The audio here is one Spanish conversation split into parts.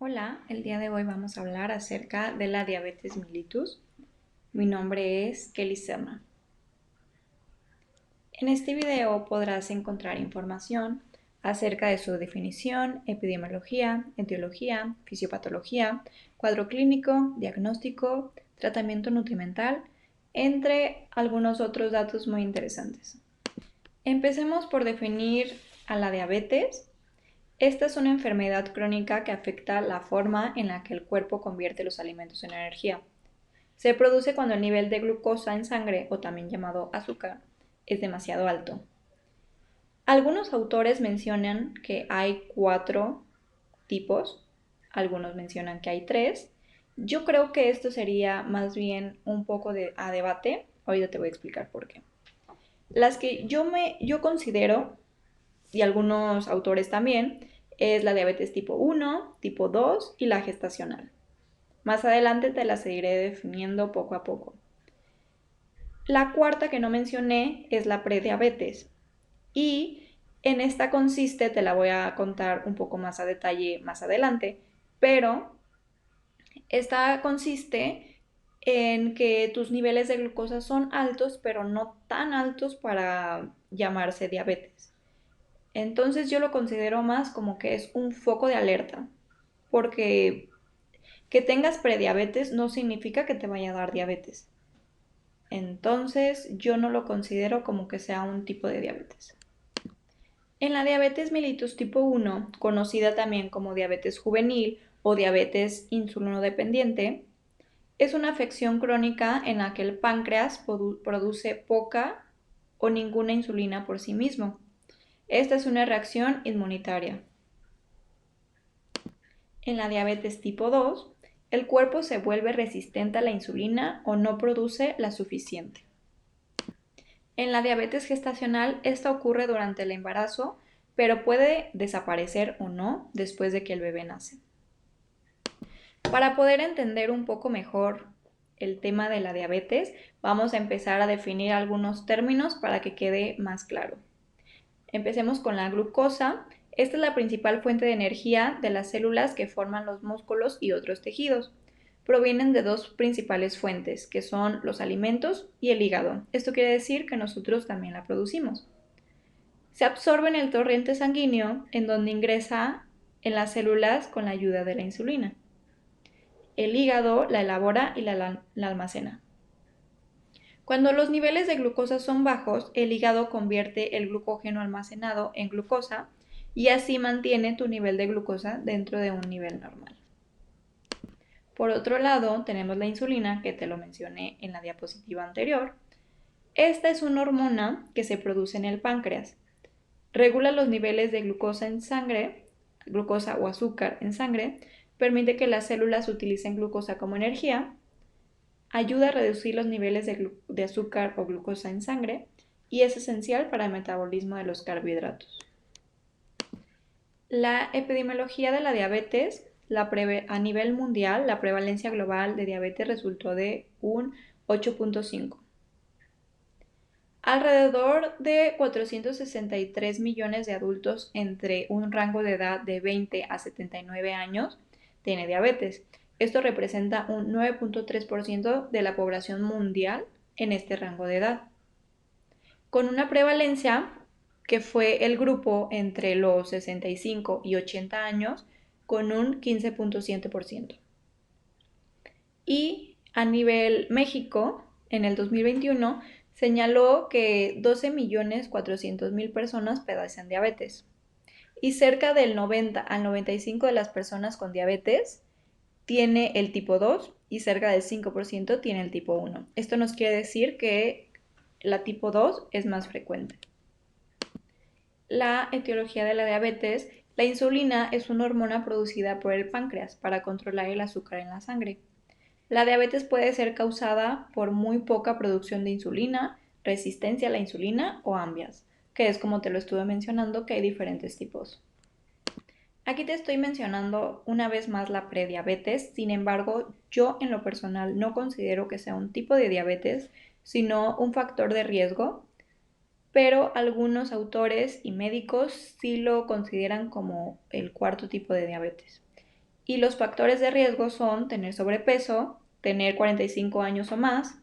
Hola, el día de hoy vamos a hablar acerca de la diabetes mellitus. Mi nombre es Kelly Selma. En este video podrás encontrar información acerca de su definición, epidemiología, etiología, fisiopatología, cuadro clínico, diagnóstico, tratamiento nutrimental, entre algunos otros datos muy interesantes. Empecemos por definir a la diabetes. Esta es una enfermedad crónica que afecta la forma en la que el cuerpo convierte los alimentos en energía. Se produce cuando el nivel de glucosa en sangre, o también llamado azúcar, es demasiado alto. Algunos autores mencionan que hay 4 tipos, algunos mencionan que hay 3. Yo creo que esto sería más bien un poco a debate. Ahorita te voy a explicar por qué. Las que yo considero, y algunos autores también, es la diabetes tipo 1, tipo 2 y la gestacional. Más adelante te las seguiré definiendo poco a poco. La cuarta que no mencioné es la prediabetes y en esta consiste, te la voy a contar un poco más a detalle más adelante, pero esta consiste en que tus niveles de glucosa son altos, pero no tan altos para llamarse diabetes. Entonces yo lo considero más como que es un foco de alerta, porque que tengas prediabetes no significa que te vaya a dar diabetes. Entonces yo no lo considero como que sea un tipo de diabetes. En la diabetes mellitus tipo 1, conocida también como diabetes juvenil o diabetes insulinodependiente, es una afección crónica en la que el páncreas produce poca o ninguna insulina por sí mismo. Esta es una reacción inmunitaria. En la diabetes tipo 2, el cuerpo se vuelve resistente a la insulina o no produce la suficiente. En la diabetes gestacional, esta ocurre durante el embarazo, pero puede desaparecer o no después de que el bebé nace. Para poder entender un poco mejor el tema de la diabetes, vamos a empezar a definir algunos términos para que quede más claro. Empecemos con la glucosa. Esta es la principal fuente de energía de las células que forman los músculos y otros tejidos. Provienen de 2 principales fuentes, que son los alimentos y el hígado. Esto quiere decir que nosotros también la producimos. Se absorbe en el torrente sanguíneo, en donde ingresa en las células con la ayuda de la insulina. El hígado la elabora y la almacena. Cuando los niveles de glucosa son bajos, el hígado convierte el glucógeno almacenado en glucosa y así mantiene tu nivel de glucosa dentro de un nivel normal. Por otro lado, tenemos la insulina, que te lo mencioné en la diapositiva anterior. Esta es una hormona que se produce en el páncreas. Regula los niveles de glucosa en sangre, glucosa o azúcar en sangre, permite que las células utilicen glucosa como energía, ayuda a reducir los niveles de azúcar o glucosa en sangre y es esencial para el metabolismo de los carbohidratos. La epidemiología de la diabetes, a nivel mundial, la prevalencia global de diabetes resultó de un 8.5. Alrededor de 463 millones de adultos entre un rango de edad de 20 a 79 años tiene diabetes. Esto representa un 9.3% de la población mundial en este rango de edad, con una prevalencia que fue el grupo entre los 65 y 80 años con un 15.7%. Y a nivel México, en el 2021, señaló que 12.400.000 personas padecen diabetes. Y cerca del 90 al 95% de las personas con diabetes tiene el tipo 2 y cerca del 5% tiene el tipo 1. Esto nos quiere decir que la tipo 2 es más frecuente. La etiología de la diabetes, la insulina es una hormona producida por el páncreas para controlar el azúcar en la sangre. La diabetes puede ser causada por muy poca producción de insulina, resistencia a la insulina o ambas, que es como te lo estuve mencionando, que hay diferentes tipos. Aquí te estoy mencionando una vez más la prediabetes, sin embargo, yo en lo personal no considero que sea un tipo de diabetes, sino un factor de riesgo, pero algunos autores y médicos sí lo consideran como el 4.º tipo de diabetes. Y los factores de riesgo son tener sobrepeso, tener 45 años o más,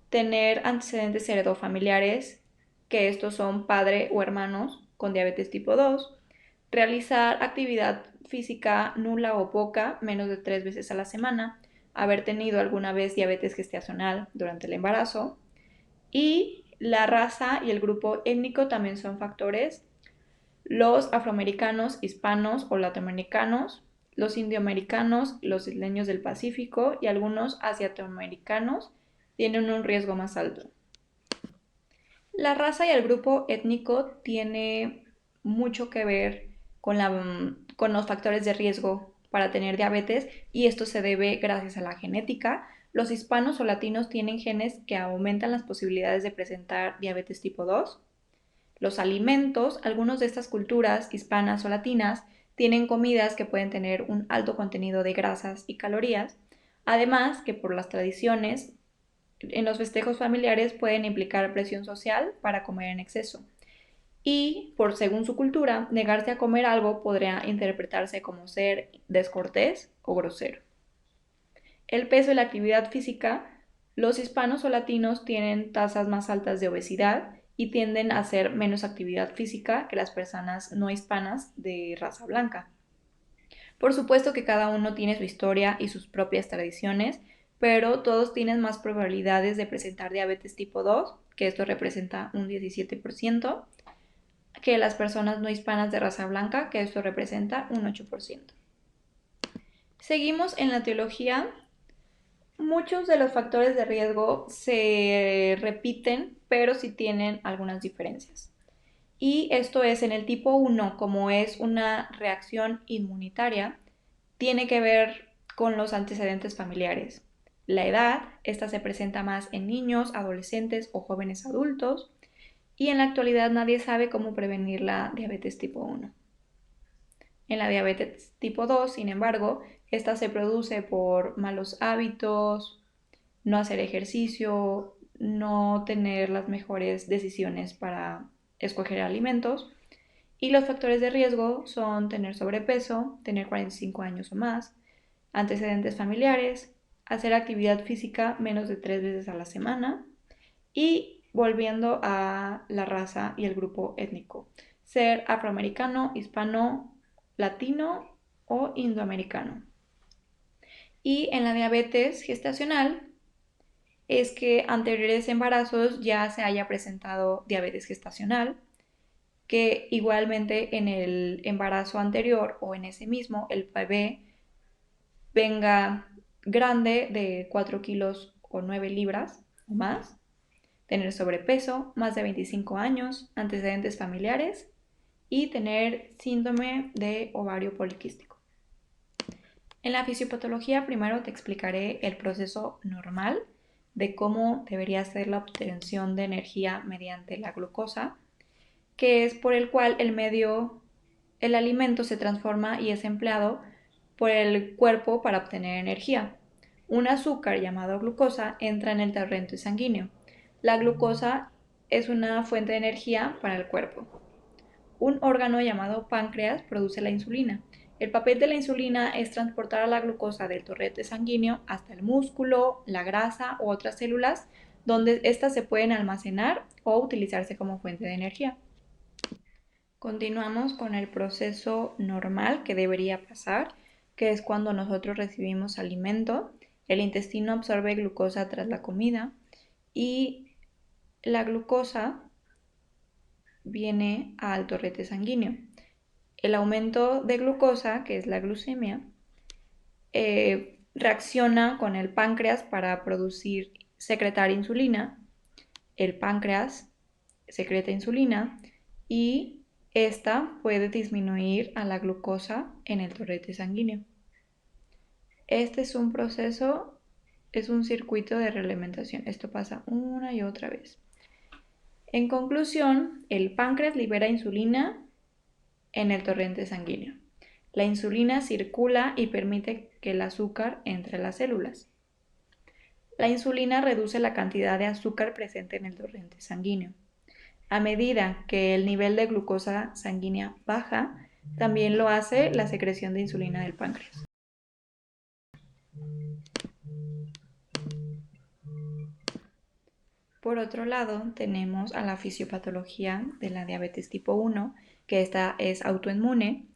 tener antecedentes heredofamiliares, que estos son padre o hermanos con diabetes tipo 2, realizar actividad física nula o poca, menos de 3 veces a la semana, haber tenido alguna vez diabetes gestacional durante el embarazo, y la raza y el grupo étnico también son factores. Los afroamericanos, hispanos o latinoamericanos, los indioamericanos, los isleños del Pacífico y algunos asiatoamericanos tienen un riesgo más alto. La raza y el grupo étnico tiene mucho que ver con los factores de riesgo para tener diabetes y esto se debe gracias a la genética. Los hispanos o latinos tienen genes que aumentan las posibilidades de presentar diabetes tipo 2. Los alimentos, algunos de estas culturas hispanas o latinas tienen comidas que pueden tener un alto contenido de grasas y calorías, además que por las tradiciones en los festejos familiares pueden implicar presión social para comer en exceso. Y, por según su cultura, negarse a comer algo podría interpretarse como ser descortés o grosero. El peso y la actividad física, los hispanos o latinos tienen tasas más altas de obesidad y tienden a hacer menos actividad física que las personas no hispanas de raza blanca. Por supuesto que cada uno tiene su historia y sus propias tradiciones, pero todos tienen más probabilidades de presentar diabetes tipo 2, que esto representa un 17%, que las personas no hispanas de raza blanca, que esto representa un 8%. Seguimos en la teología. Muchos de los factores de riesgo se repiten, pero sí tienen algunas diferencias. Y esto es en el tipo 1, como es una reacción inmunitaria, tiene que ver con los antecedentes familiares. La edad, esta se presenta más en niños, adolescentes o jóvenes adultos, y en la actualidad nadie sabe cómo prevenir la diabetes tipo 1. En la diabetes tipo 2, sin embargo, esta se produce por malos hábitos, no hacer ejercicio, no tener las mejores decisiones para escoger alimentos. Y los factores de riesgo son tener sobrepeso, tener 45 años o más, antecedentes familiares, hacer actividad física menos de 3 veces a la semana y, volviendo a la raza y el grupo étnico, ser afroamericano, hispano, latino o indoamericano. Y en la diabetes gestacional es que anteriores embarazos ya se haya presentado diabetes gestacional, que igualmente en el embarazo anterior o en ese mismo el bebé venga grande de 4 kilos o 9 libras o más, tener sobrepeso, más de 25 años, antecedentes familiares y tener síndrome de ovario poliquístico. En la fisiopatología primero te explicaré el proceso normal de cómo debería ser la obtención de energía mediante la glucosa, que es por el cual el alimento se transforma y es empleado por el cuerpo para obtener energía. Un azúcar llamado glucosa entra en el torrente sanguíneo. La glucosa es una fuente de energía para el cuerpo. Un órgano llamado páncreas produce la insulina. El papel de la insulina es transportar a la glucosa del torrente sanguíneo hasta el músculo, la grasa u otras células, donde éstas se pueden almacenar o utilizarse como fuente de energía. Continuamos con el proceso normal que debería pasar, que es cuando nosotros recibimos alimento, el intestino absorbe glucosa tras la comida y la glucosa viene al torrente sanguíneo. El aumento de glucosa, que es la glucemia, reacciona con el páncreas para secretar insulina. El páncreas secreta insulina y esta puede disminuir a la glucosa en el torrente sanguíneo. Este es un proceso, es un circuito de realimentación. Esto pasa una y otra vez. En conclusión, el páncreas libera insulina en el torrente sanguíneo. La insulina circula y permite que el azúcar entre a las células. La insulina reduce la cantidad de azúcar presente en el torrente sanguíneo. A medida que el nivel de glucosa sanguínea baja, también lo hace la secreción de insulina del páncreas. Por otro lado, tenemos a la fisiopatología de la diabetes tipo 1, que esta es autoinmune.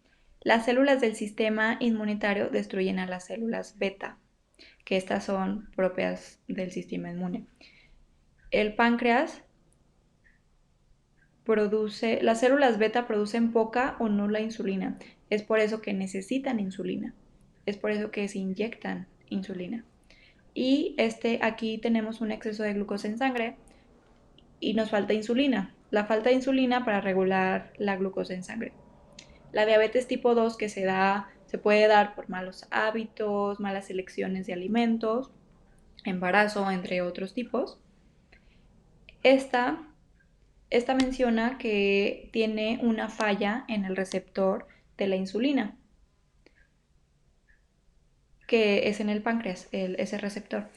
Las células del sistema inmunitario destruyen a las células beta, que estas son propias del sistema inmune. El páncreas las células beta producen poca o nula insulina. Es por eso que necesitan insulina. Es por eso que se inyectan insulina. Y aquí tenemos un exceso de glucosa en sangre y nos falta insulina. La falta de insulina para regular la glucosa en sangre. La diabetes tipo 2 que se puede dar por malos hábitos, malas elecciones de alimentos, embarazo, entre otros tipos. Esta menciona que tiene una falla en el receptor de la insulina, que es en el páncreas, ese receptor.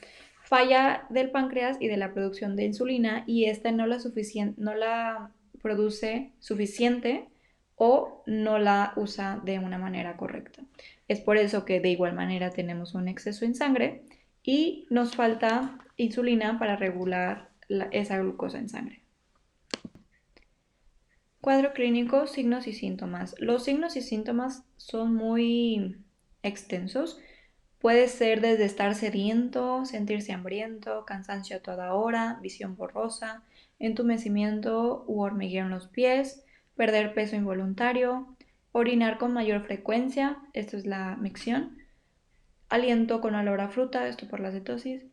Falla del páncreas y de la producción de insulina y esta no la produce suficiente o no la usa de una manera correcta. Es por eso que de igual manera tenemos un exceso en sangre y nos falta insulina para regular esa glucosa en sangre. Cuadro clínico, signos y síntomas. Los signos y síntomas son muy extensos. Puede ser desde estar sediento, sentirse hambriento, cansancio a toda hora, visión borrosa, entumecimiento u hormigueo en los pies, perder peso involuntario, orinar con mayor frecuencia, esto es la micción, aliento con olor a fruta, esto por la cetosis,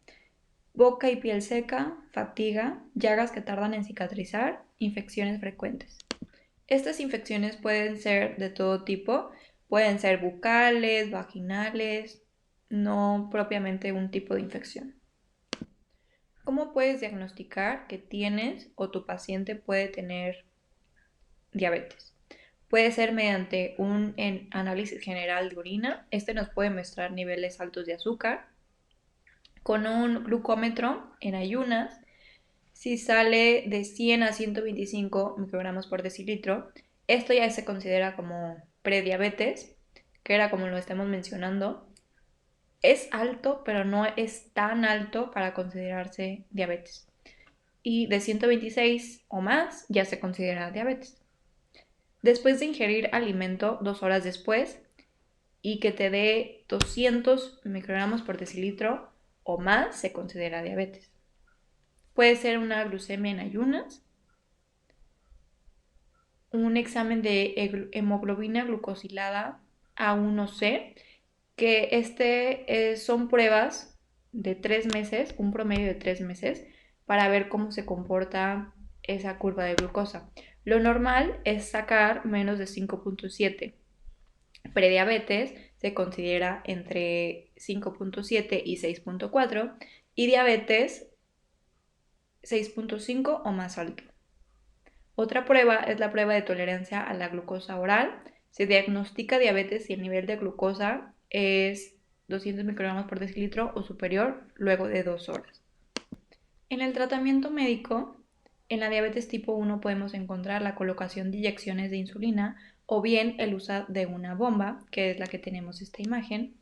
boca y piel seca, fatiga, llagas que tardan en cicatrizar, infecciones frecuentes. Estas infecciones pueden ser de todo tipo, pueden ser bucales, vaginales, no propiamente un tipo de infección. ¿Cómo puedes diagnosticar que tienes o tu paciente puede tener diabetes? Puede ser mediante un análisis general de orina. Este nos puede mostrar niveles altos de azúcar. Con un glucómetro en ayunas, si sale de 100 a 125 microgramos por decilitro, esto ya se considera como prediabetes, que era como lo estamos mencionando. Es alto, pero no es tan alto para considerarse diabetes. Y de 126 o más ya se considera diabetes. Después de ingerir alimento 2 horas después y que te dé 200 microgramos por decilitro o más, se considera diabetes. Puede ser una glucemia en ayunas, un examen de hemoglobina glucosilada A1C, que son pruebas de 3 meses, un promedio de 3 meses, para ver cómo se comporta esa curva de glucosa. Lo normal es sacar menos de 5.7. Prediabetes se considera entre 5.7 y 6.4 y diabetes 6.5 o más alto. Otra prueba es la prueba de tolerancia a la glucosa oral. Se diagnostica diabetes si el nivel de glucosa es 200 microgramos por decilitro o superior luego de 2 horas. En el tratamiento médico, en la diabetes tipo 1 podemos encontrar la colocación de inyecciones de insulina o bien el uso de una bomba, que es la que tenemos esta imagen,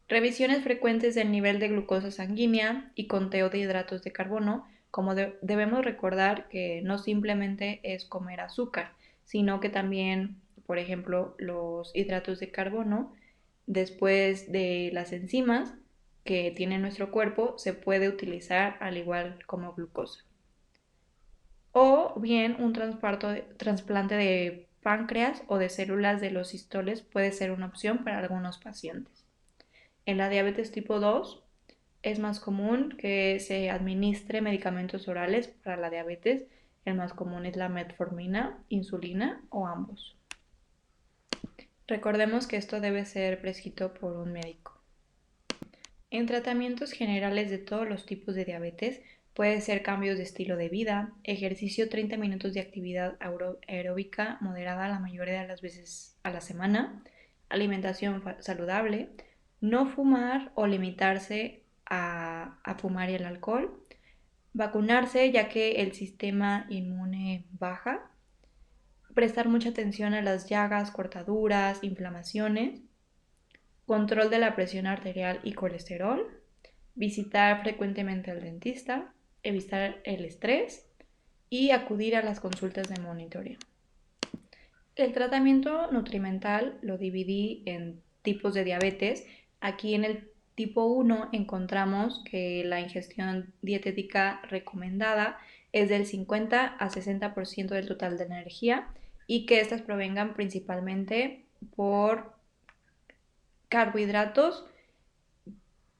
revisiones frecuentes del nivel de glucosa sanguínea y conteo de hidratos de carbono, como debemos recordar que no simplemente es comer azúcar, sino que también, por ejemplo, los hidratos de carbono, después de las enzimas que tiene nuestro cuerpo, se puede utilizar al igual como glucosa. O bien un trasplante de páncreas o de células de los cistoles puede ser una opción para algunos pacientes. En la diabetes tipo 2 es más común que se administre medicamentos orales para la diabetes. El más común es la metformina, insulina o ambos. Recordemos que esto debe ser prescrito por un médico. En tratamientos generales de todos los tipos de diabetes puede ser cambios de estilo de vida, ejercicio 30 minutos de actividad aeróbica moderada la mayoría de las veces a la semana, alimentación saludable, no fumar o limitarse a fumar y el alcohol, vacunarse ya que el sistema inmune baja, prestar mucha atención a las llagas, cortaduras, inflamaciones, control de la presión arterial y colesterol, visitar frecuentemente al dentista, evitar el estrés y acudir a las consultas de monitoreo. El tratamiento nutrimental lo dividí en tipos de diabetes. Aquí en el tipo 1 encontramos que la ingestión dietética recomendada es del 50 a 60% del total de energía y que estas provengan principalmente por carbohidratos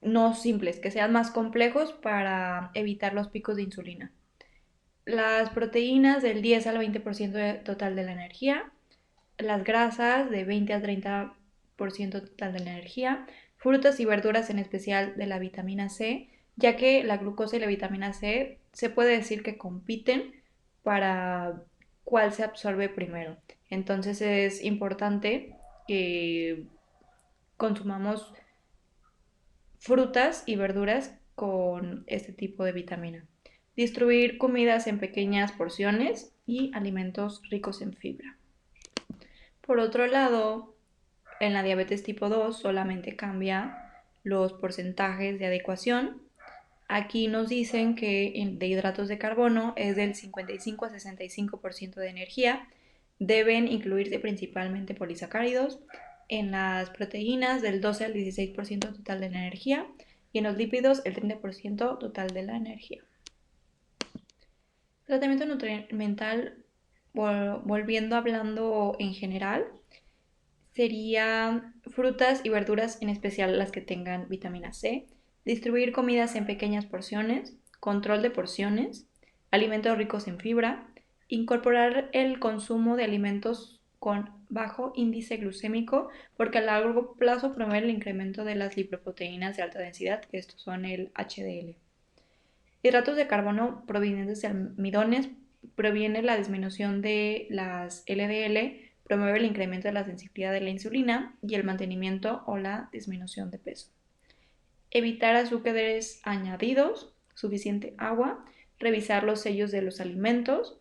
no simples, que sean más complejos para evitar los picos de insulina. Las proteínas del 10 al 20% total de la energía, las grasas de 20 al 30% total de la energía, frutas y verduras en especial de la vitamina C, ya que la glucosa y la vitamina C se puede decir que compiten para cuál se absorbe primero. Entonces es importante que consumamos frutas y verduras con este tipo de vitamina. Distribuir comidas en pequeñas porciones y alimentos ricos en fibra. Por otro lado, en la diabetes tipo 2 solamente cambia los porcentajes de adecuación. Aquí nos dicen que de hidratos de carbono es del 55 a 65% de energía. Deben incluirse principalmente polisacáridos. En las proteínas del 12 al 16% total de la energía. Y en los lípidos el 30% total de la energía. Tratamiento nutrimental, volviendo hablando en general, sería frutas y verduras, en especial las que tengan vitamina C, distribuir comidas en pequeñas porciones, control de porciones, alimentos ricos en fibra, incorporar el consumo de alimentos con bajo índice glucémico, porque a largo plazo promueve el incremento de las lipoproteínas de alta densidad, que estos son el HDL. Hidratos de carbono provenientes de almidones, previene la disminución de las LDL, promueve el incremento de la sensibilidad de la insulina y el mantenimiento o la disminución de peso. Evitar azúcares añadidos, suficiente agua, revisar los sellos de los alimentos,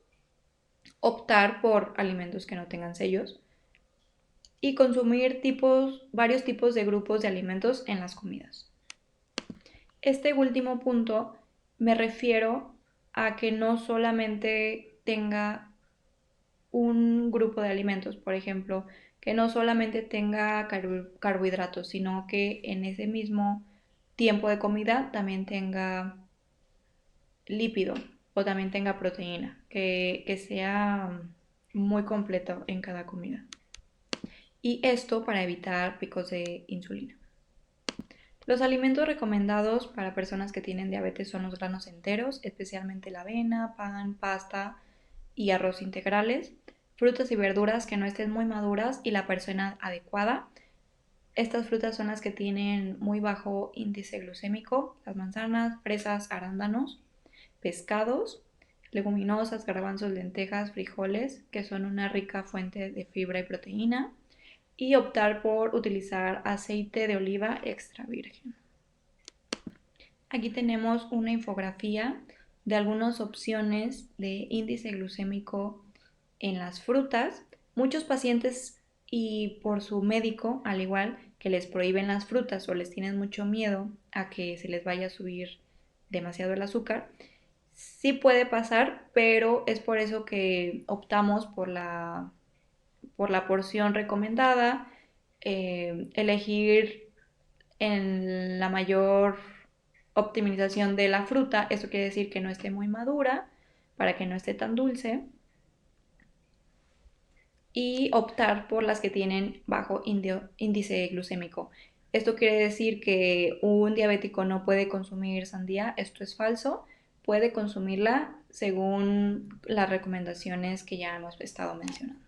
optar por alimentos que no tengan sellos y consumir varios tipos de grupos de alimentos en las comidas. Este último punto me refiero a que no solamente tenga un grupo de alimentos, por ejemplo, que no solamente tenga carbohidratos, sino que en ese mismo tiempo de comida también tenga lípido o también tenga proteína, que sea muy completo en cada comida. Y esto para evitar picos de insulina. Los alimentos recomendados para personas que tienen diabetes son los granos enteros, especialmente la avena, pan, pasta y arroz integrales, frutas y verduras que no estén muy maduras y la persona adecuada. Estas frutas son las que tienen muy bajo índice glucémico, las manzanas, fresas, arándanos, pescados, leguminosas, garbanzos, lentejas, frijoles, que son una rica fuente de fibra y proteína, y optar por utilizar aceite de oliva extra virgen. Aquí tenemos una infografía de algunas opciones de índice glucémico en las frutas. Muchos pacientes y por su médico, al igual que les prohíben las frutas o les tienen mucho miedo a que se les vaya a subir demasiado el azúcar, sí puede pasar, pero es por eso que optamos por la porción recomendada, elegir en la mayor optimización de la fruta. Esto quiere decir que no esté muy madura para que no esté tan dulce y optar por las que tienen bajo índice glucémico. Esto quiere decir que un diabético no puede consumir sandía. Esto es falso. Puede consumirla según las recomendaciones que ya hemos estado mencionando.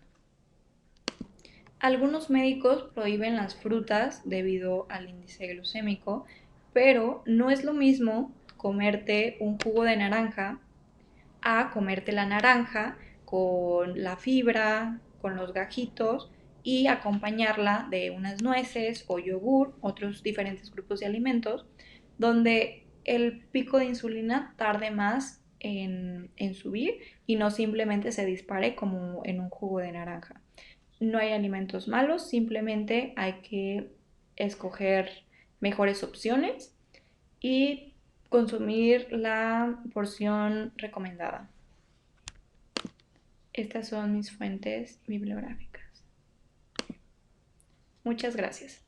Algunos médicos prohíben las frutas debido al índice glucémico, pero no es lo mismo comerte un jugo de naranja a comerte la naranja con la fibra, con los gajitos y acompañarla de unas nueces o yogur, otros diferentes grupos de alimentos, donde el pico de insulina tarde más en subir y no simplemente se dispare como en un jugo de naranja. No hay alimentos malos, simplemente hay que escoger mejores opciones y consumir la porción recomendada. Estas son mis fuentes bibliográficas. Muchas gracias.